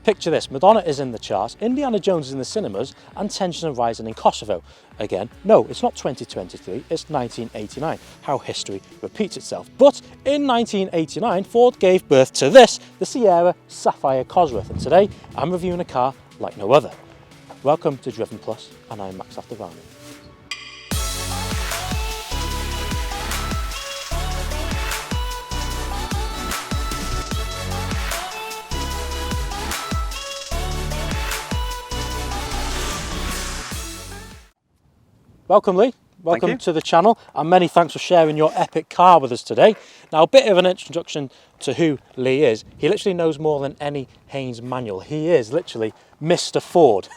Picture this, Madonna is in the charts, Indiana Jones is in the cinemas, and tensions are rising in Kosovo. Again, no, it's not 2023, it's 1989, how history repeats itself. But in 1989, Ford gave birth to this, the Sierra Sapphire Cosworth, and today I'm reviewing a car like no other. Welcome to Driven Plus, and I'm Max Aftervarney. Welcome, Lee. Welcome to the channel, and many thanks for sharing your epic car with us today. Now, a bit of an introduction to who Lee is. He literally knows more than any Haynes manual. He is literally Mr. Ford.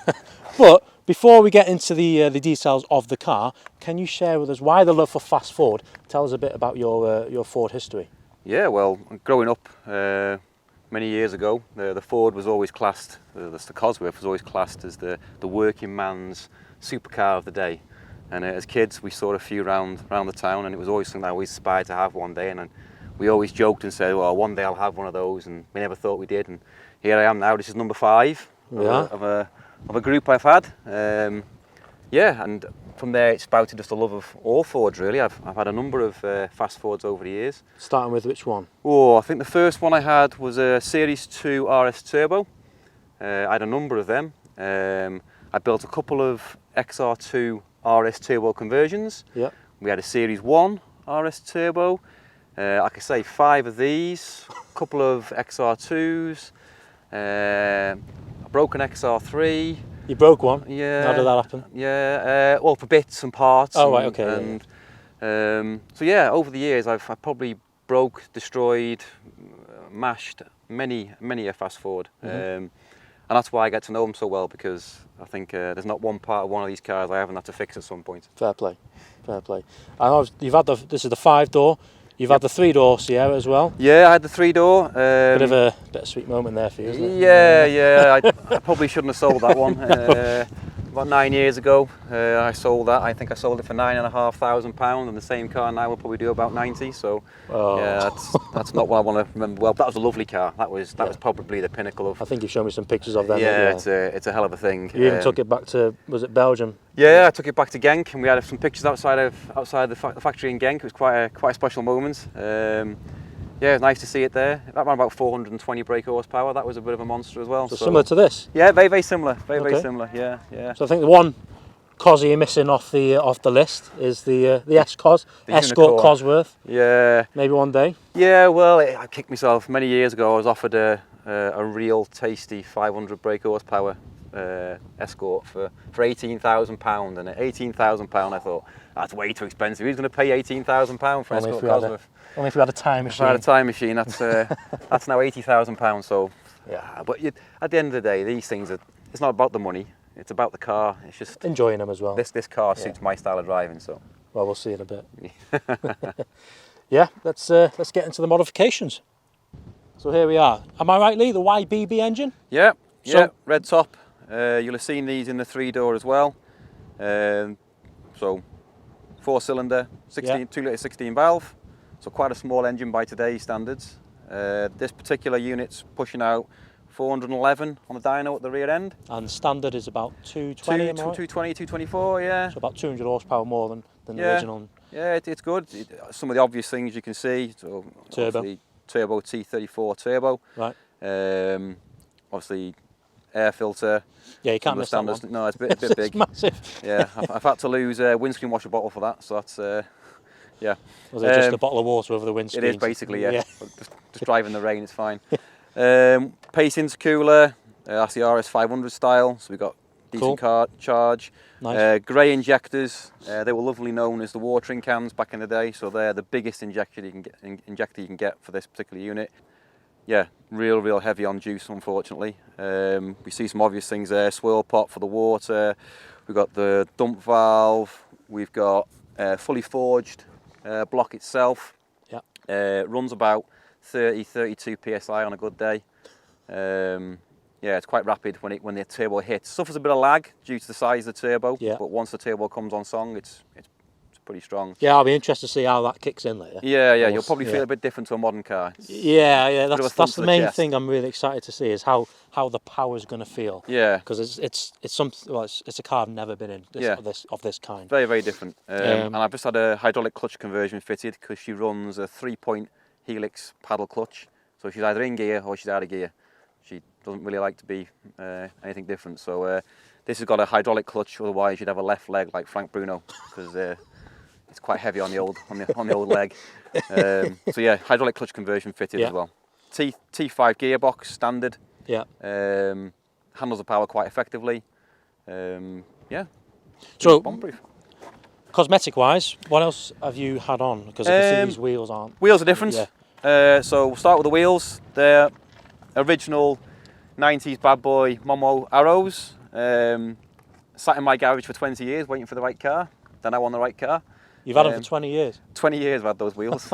But before we get into the details of the car, can you share with us why the love for fast Ford? Tell us a bit about your Ford history. Yeah, well, growing up many years ago, the Ford was always classed, the Cosworth was always classed as the working man's supercar of the day. And as kids, we saw a few around the town, and it was always something I always aspired to have one day. And we always joked and said, well, one day I'll have one of those, and we never thought we did. And here I am now. This is number 5 of a group I've had. Yeah, and from there it spouted just a love of all Fords, really. I've had a number of fast Fords over the years. Starting with which one? Oh, I think the first one I had was a Series 2 RS Turbo. I had a number of them. I built a couple of XR2 RS Turbo conversions. Yep. We had a Series 1 RS Turbo. I could say 5 of these, a couple of XR2s, a broken XR3. You broke one? Yeah. How did that happen? Yeah, well, for bits and parts. Oh, right, okay. So yeah, over the years I've probably broke, destroyed, mashed many a fast Ford. Mm-hmm. And that's why I get to know them so well, because I think there's not one part of one of these cars I haven't had to fix at some point. Fair play, fair play. I know you've had this is the 5-door. You've had the 3-door Sierra as well. Yeah, I had the 3-door. Bit of a sweet moment there for you, isn't it? Yeah. I probably shouldn't have sold that one. About 9 years ago, I sold that. I think I sold it for £9,500, and the same car now will probably do about 90. So yeah, that's not what I want to remember. Well, that was a lovely car. That was probably the pinnacle of. I think you've shown me some pictures of them. Yeah, it's a hell of a thing. You even took it back to, was it Belgium? Yeah, I took it back to Genk, and we had some pictures outside the factory in Genk. It was quite a special moment. Yeah, it was nice to see it there. That ran about 420 brake horsepower. That was a bit of a monster as well. So similar to this? Yeah, very similar. Very similar. Yeah. So I think the one Cosy you're missing off the list is the S-Cos, Escort Cosworth. Yeah. Maybe one day. Yeah, well, I kicked myself. Many years ago, I was offered a real tasty 500 brake horsepower Escort for £18,000, and at £18,000 I thought that's way too expensive. Who's going to pay £18,000 for an Escort Cosworth? Only if we had a time machine. If I had a time machine, that's now £80,000. So yeah, but at the end of the day, these things it's not about the money. It's about the car. It's just enjoying them as well. This car suits my style of driving. So well, we'll see in a bit. Yeah, let's get into the modifications. So here we are. Am I right, Lee? The YBB engine? Yeah. Red top. You'll have seen these in the 3-door as well. So 4-cylinder, 2-litre 16 valve. So quite a small engine by today's standards. This particular unit's pushing out 411 on the dyno at the rear end. And standard is about 220, 220, 224, yeah. So about 200 horsepower more than the original. Yeah, it's good. Some of the obvious things you can see. So turbo T34 turbo. Right. Obviously air filter. Yeah, you can't miss that one. No, it's a bit big. It's massive. Yeah, I've had to lose a windscreen washer bottle for that, so that's yeah. Was it just a bottle of water over the windscreen? It is basically, yeah. Just driving the rain, it's fine. Pace intercooler, that's the RS 500 style, so we've got decent car charge. Nice. Grey injectors, they were lovely known as the watering cans back in the day, so they're the biggest injector you can get for this particular unit. Yeah, real heavy on juice, unfortunately. We see some obvious things there, swirl pot for the water, we've got the dump valve, we've got fully forged block itself. Yeah. Runs about 30-32 psi on a good day. Yeah, it's quite rapid when the turbo hits. Suffers a bit of lag due to the size of the turbo, but once the turbo comes on song, it's pretty strong. Yeah, I'll be interested to see how that kicks in later. Yeah, you'll probably feel a bit different to a modern car. Yeah, that's the main chest. thing I'm really excited to see is how the power's going to feel. Yeah, because it's something. Well, it's a car I've never been in of this kind. very, very different. And I've just had a hydraulic clutch conversion fitted because she runs a 3-point helix paddle clutch. So she's either in gear or she's out of gear. She doesn't really like to be anything different. So this has got a hydraulic clutch. Otherwise, you'd have a left leg like Frank Bruno because it's quite heavy on the old old leg. So yeah, hydraulic clutch conversion fitted as well. T5 gearbox standard. Yeah. Handles the power quite effectively. Yeah. So bomb-proof. Cosmetic-wise, what else have you had on? Because I can see these wheels aren't. Wheels are different. Yeah. So we'll start with the wheels. They're original 90s bad boy Momo Arrows. Sat in my garage for 20 years waiting for the right car. Then I won the right car. You've had them for 20 years? 20 years I've had those wheels.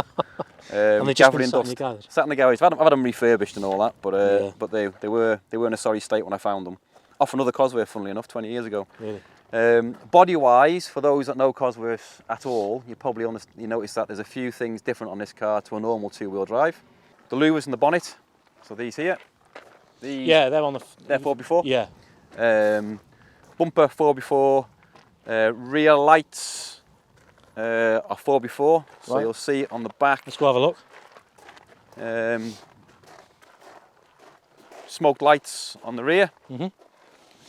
And they just been sat in the garage? Sat in the garage. I've had them refurbished and all that, but they were in a sorry state when I found them. Off another Cosworth, funnily enough, 20 years ago. Really? Body-wise, for those that know Cosworth at all, you probably notice that there's a few things different on this car to a normal two-wheel drive. The louvers in the bonnet, so these here. They're on the... They're 4x4. Yeah. Bumper 4x4. Rear lights are 4x4, so you'll see it on the back. Let's go have a look. Smoked lights on the rear.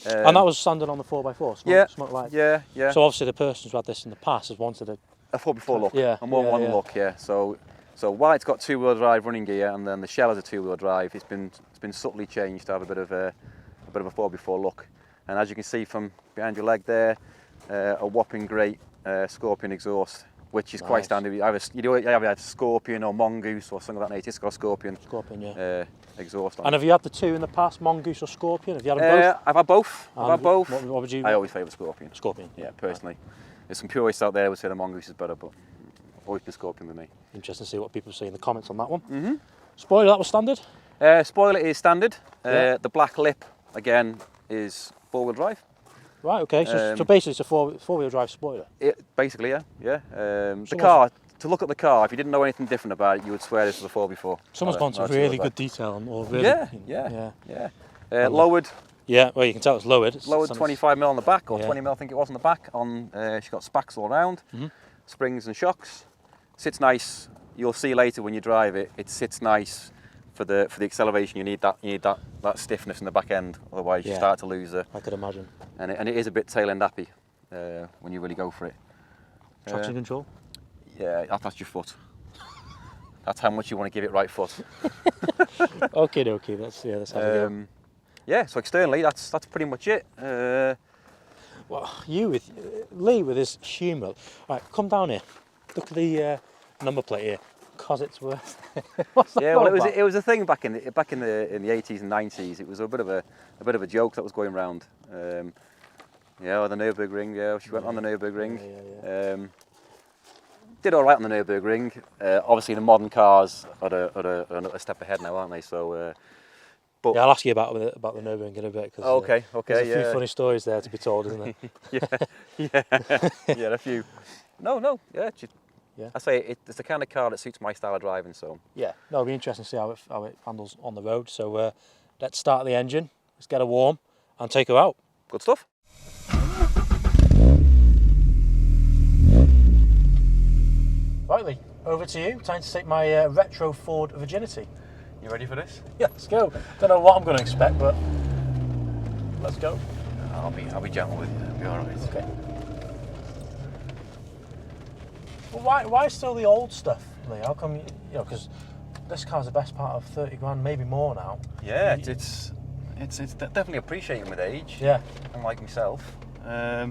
And that was standard on the 4x4, smoke lights. Yeah. So obviously the person who's had this in the past has wanted a 4x4 look, a more one look, So while it's got two-wheel drive running gear and then the shell has a two-wheel drive, it's been subtly changed to have a bit of a 4x4 look. And as you can see from behind your leg there, a whopping great Scorpion exhaust, which is quite standard. You either had Scorpion or Mongoose or something like that nature. It's got a Scorpion. Exhaust on. And have you had the two in the past, Mongoose or Scorpion? Have you had them both? I've had both. What would you? I always favour Scorpion. Scorpion. Yeah, personally. There's some purists out there who would say the Mongoose is better, but always been Scorpion with me. Interesting to see what people say in the comments on that one. Spoiler, that was standard? Spoiler is standard. The black lip, again, is four-wheel drive. Right, okay. So basically it's a four-wheel drive spoiler? Basically, yeah. The car, to look at the car, if you didn't know anything different about it, you would swear this was a 4x4. Someone's gone to really good detail on all really. Yeah. Lowered. Yeah, well you can tell it's lowered. It's lowered 25mm on the back, or 20mm I think it was on the back. She's got spacks all around, springs and shocks. Sits nice. You'll see later when you drive it, it sits nice. For the acceleration, you need that stiffness in the back end. Otherwise, you start to lose it. I could imagine. And it is a bit tail end happy when you really go for it. Traction control. Yeah, that's your foot. That's how much you want to give it right foot. Okay. That's how we go. Yeah. So externally, that's pretty much it. Well, Lee with his humour. Right, come down here. Look at the number plate here. Because it's worth. What's that well, it was a thing back in the 80s and 90s. It was a bit of a joke that was going around. The Nürburgring. Yeah, she went on the Nürburgring. Did all right on the Nürburgring. Obviously, the modern cars are a step ahead now, aren't they? So. But I'll ask you about the Nürburgring in a bit. Cause, okay. There's a few funny stories there to be told, isn't there? Yeah, a few. No. Yeah. I say it's the kind of car that suits my style of driving. So yeah, it'll be interesting to see how it handles on the road. So let's start the engine. Let's get her warm and take her out. Good stuff. Right, Lee, over to you. Time to take my retro Ford virginity. You ready for this? Yeah, let's go. Don't know what I'm going to expect, but let's go. I'll be gentle with you. It'll be all right. Okay. Well, why still the old stuff, Lee? How come because this car's the best part of 30 grand, maybe more now. Yeah, it's definitely appreciating with age. Yeah. Unlike myself. I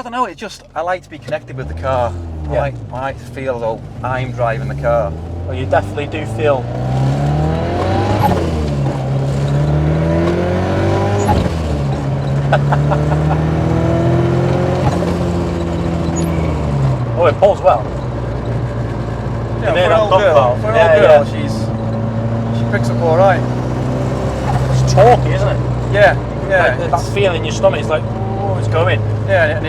don't know. I like to be connected with the car. I like to feel as though I'm driving the car. Well, you definitely do feel. Oh, it pulls well. Yeah, for an old girl, she picks up all right. It's torquey, isn't it? Yeah. Like, that feeling in your stomach is like, oh, it's going. Yeah, and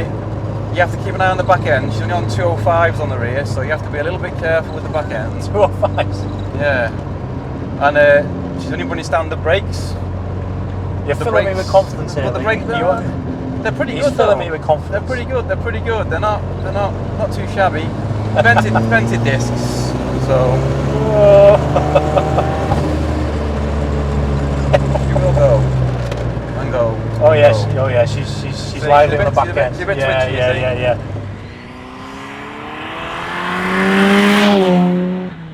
You have to keep an eye on the back end. She's only on 205s on the rear, so you have to be a little bit careful with the back end. 205s? Yeah. And she's only running standard brakes. You're filling me with confidence here. But the brakes, they're pretty good. He's filling me with confidence. They're pretty good. They're pretty good. They're not too shabby. Vented discs. So she will go and go. Oh yes. Oh yeah. She's lively on the back end. Yeah.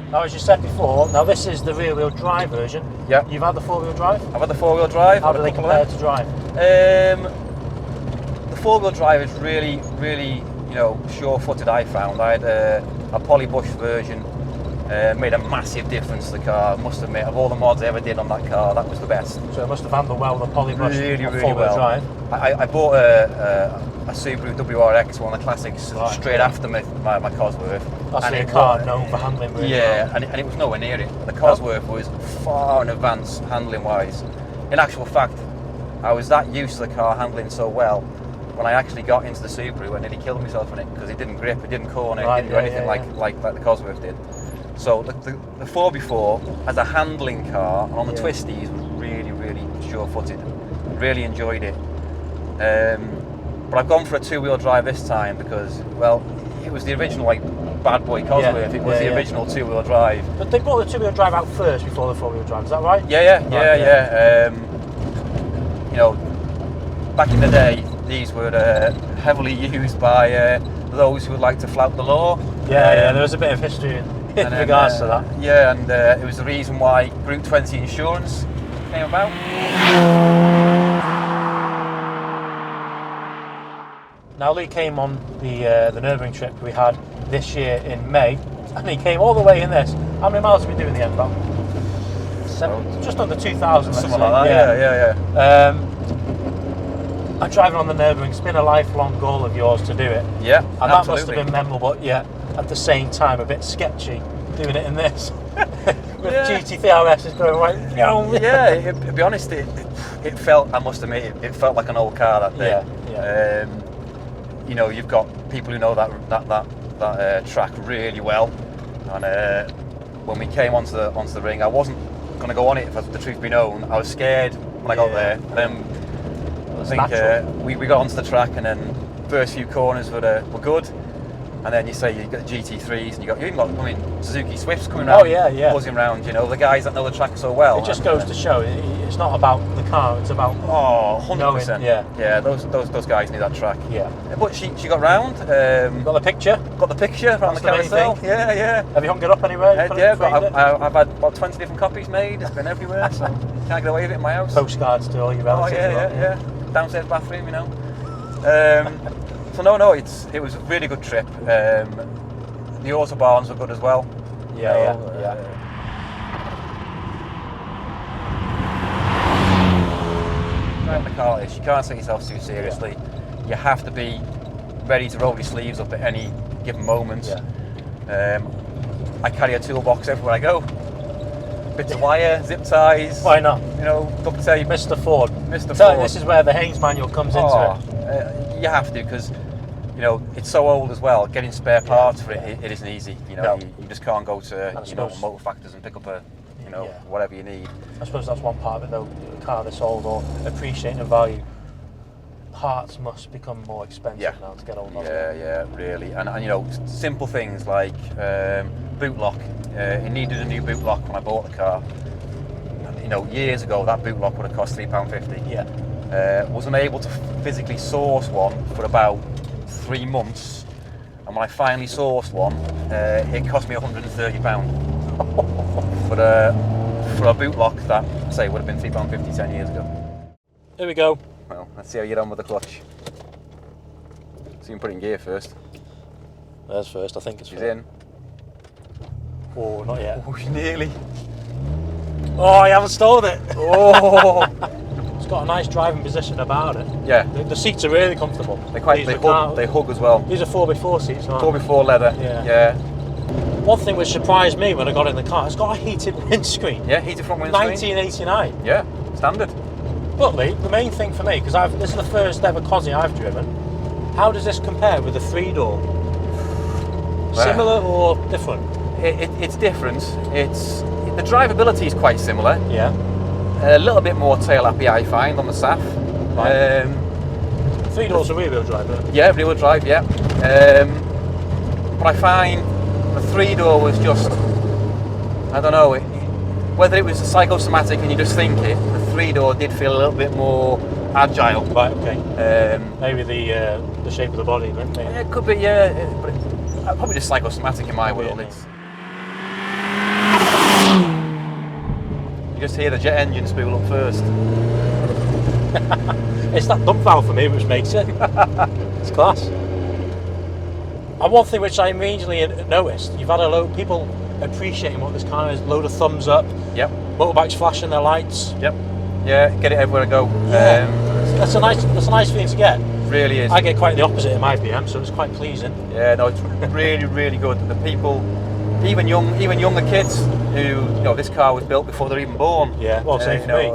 Now, as you said before, now this is the rear-wheel drive version. Yeah. You've had the four-wheel drive? I've had the four-wheel drive. How do they compare to drive? The four-wheel drive is really, sure-footed. I found I had a poly-bush version. Made a massive difference to the car. I must admit, of all the mods I ever did on that car, that was the best. So it must have handled well, the poly-bush really four-wheel well. drive. I bought a Subaru WRX, one of the classics, straight after my Cosworth. That's a car known for handling really well. And it was nowhere near it. The Cosworth was far in advance handling-wise. In actual fact, I was that used to the car handling so well, when I actually got into the Subaru, I nearly killed myself in it because it didn't grip, it didn't corner, it didn't do anything like the Cosworth did. So the 4x4 as a handling car and on the twisties was really, really sure-footed. Really enjoyed it. But I've gone for a two-wheel drive this time because, well, it was the original bad boy Cosworth. It was the original two-wheel drive. But they brought the two-wheel drive out first before the four-wheel drive. Is that right? Yeah. Back in the day, these were heavily used by those who would like to flout the law. Yeah. There was a bit of history in regards to that. Yeah, and it was the reason why Group 20 insurance came about. Now Lee came on the Nürburgring trip we had this year in May, and he came all the way in this. How many miles did we do in the end, Bob? Just under 2,000. Something like that. Yeah. And driving on the Nürburgring, it's been a lifelong goal of yours to do it. Yeah, and absolutely. That must have been memorable, but at the same time a bit sketchy doing it in this. With GT3RS going right. Yeah, to be honest, it felt, I must admit, it felt like an old car that day. Yeah. You've got people who know that track really well, and when we came onto the ring, I wasn't going to go on it. If the truth be known, I was scared when I got there. And then I think we got onto the track, and then first few corners were good. And then you say you've got GT3s, and you even got Suzuki Swifts coming around, buzzing around. The guys that know the track so well. It just goes to show it's not about the car; it's about 100%. Yeah. Those guys knew that track. Yeah. But she got round. Got the picture. Got the picture around the carousel. Yeah. Have you hung it up anywhere? I've had about 20 different copies made. It's been everywhere, so can't get away with it in my house. Postcards to all your relatives. Yeah. Downstairs bathroom, So no, it was a really good trip. The autobahns were good as well. Yeah. Driving the car like this, you can't take yourself too seriously. You have to be ready to roll your sleeves up at any given moment. Yeah. I carry a toolbox everywhere I go. Bits of wire, zip ties. Why not? Duct tape. Mr. Ford. Ford. This is where the Haynes manual comes into it. You have to, because it's so old as well. Getting spare parts for it isn't easy. You just can't go to motor factors and pick up whatever you need. I suppose that's one part of it though. A car this old or appreciating the value. Parts must become more expensive now to get old. Yeah, really. And simple things like boot lock. It needed a new boot lock when I bought the car. Years ago that boot lock would have cost £3.50. Yeah. Wasn't able to physically source one for about 3 months, and when I finally sourced one, it cost me £130 for a boot lock that would have been £3.50 10 years ago. Here we go. Well, let's see how you get on with the clutch. So you can put it in gear first. There's first, I think it's She's in. Oh, not yet. Oh, nearly. Oh, I haven't stalled it. Oh. It's got a nice driving position about it. Yeah. The seats are really comfortable. They hug as well. These are 4x4 seats, aren't 4x4 leather. Yeah. One thing which surprised me when I got in the car, it's got a heated windscreen. Yeah, heated front windscreen. 1989. Yeah, standard. But Lee, the main thing for me, because this is the first ever Cosy I've driven, How does this compare with the 3-door? Similar or different? It's different. The drivability is quite similar. Yeah. A little bit more tail happy, I find, on the Saph. Right. 3-doors are rear-wheel drive, isn't it? Yeah, rear-wheel drive, yeah. But I find the 3-door was just, I don't know, whether it was a psychosomatic and you just think it, the 3-door did feel a little bit more agile. Right, okay. Maybe the shape of the body, isn't it? Yeah, it could be, yeah, but probably just psychosomatic in my world. Yeah. You just hear the jet engine spool up first. It's that dump valve for me which makes it. It's class. And one thing which I immediately noticed, you've had a load of people appreciating what this car is. Load of thumbs up. Yep. Motorbikes flashing their lights. Yep. Yeah, get it everywhere I go. Yeah. That's a nice feeling to get. Really is. I get quite the opposite in my BM, so it's quite pleasing. Yeah, no, it's really, really good. The people, even younger kids who, this car was built before they're even born. Yeah, well, same for me.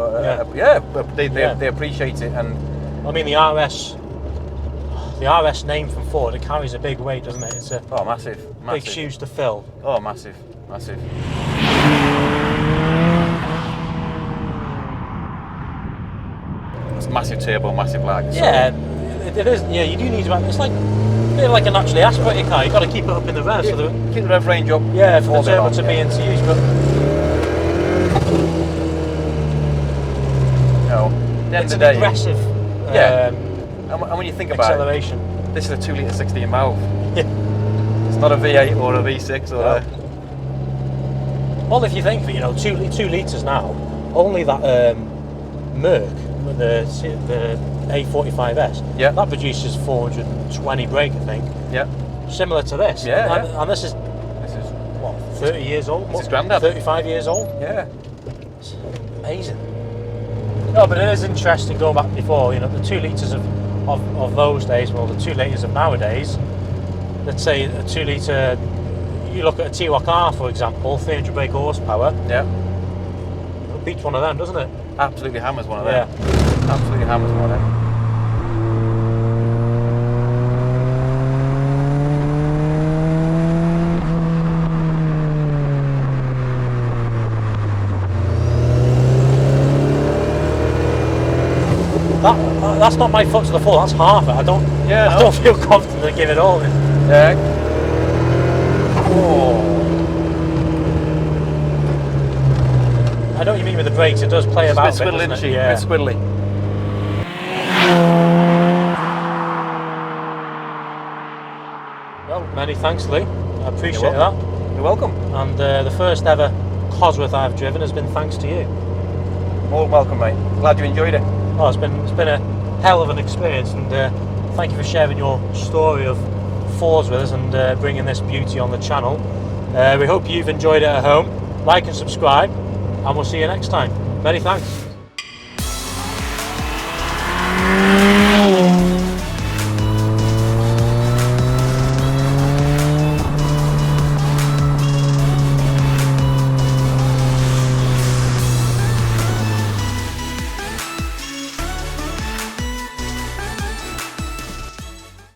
They appreciate it, and I mean the RS name from Ford, it carries a big weight, doesn't it? It's a massive. big shoes to fill. Oh, massive. It's massive turbo, massive lag. Yeah, it is. Yeah, you do need to. It's like a bit like a naturally aspirated car. You've got to keep it up in the rev. Yeah, keep the rev range up. Yeah, for the turbo to be into use, but it's an aggressive. And when you think about acceleration. This is a 2-litre 16 valve. Yeah. It's not a V8 or a V6 or a... Well, if you think of it, 2 litres now, only that Merc, the A45S, that produces 420 brake, I think. Yeah. Similar to this. Yeah. And this is what, 30 years old? This is Grandad. 35 years old? Yeah. It's amazing. No, but it is interesting going back before, the 2 litres of those days, well, the 2 litres of nowadays, let's say a 2 litre, you look at a T-Roc R, for example, 300 brake horsepower. Yeah. It beats one of them, doesn't it? Absolutely hammers one of them. Yeah. Absolutely hammers one of them. That's not my foot to the floor. That's half it. I don't feel confident to give it all. Yeah. Oh. I know what you mean with the brakes. It does play about. It's a bit squiddly, isn't it? Yeah. A bit squiddly. Well, many thanks, Lee. I appreciate that. You're welcome. And the first ever Cosworth I've driven has been thanks to you. More than welcome, mate. Glad you enjoyed it. Oh, it's been a hell of an experience, and thank you for sharing your story of Fords with us and bringing this beauty on the channel. We hope you've enjoyed it at home. Like and subscribe, and we'll see you next time. Many thanks.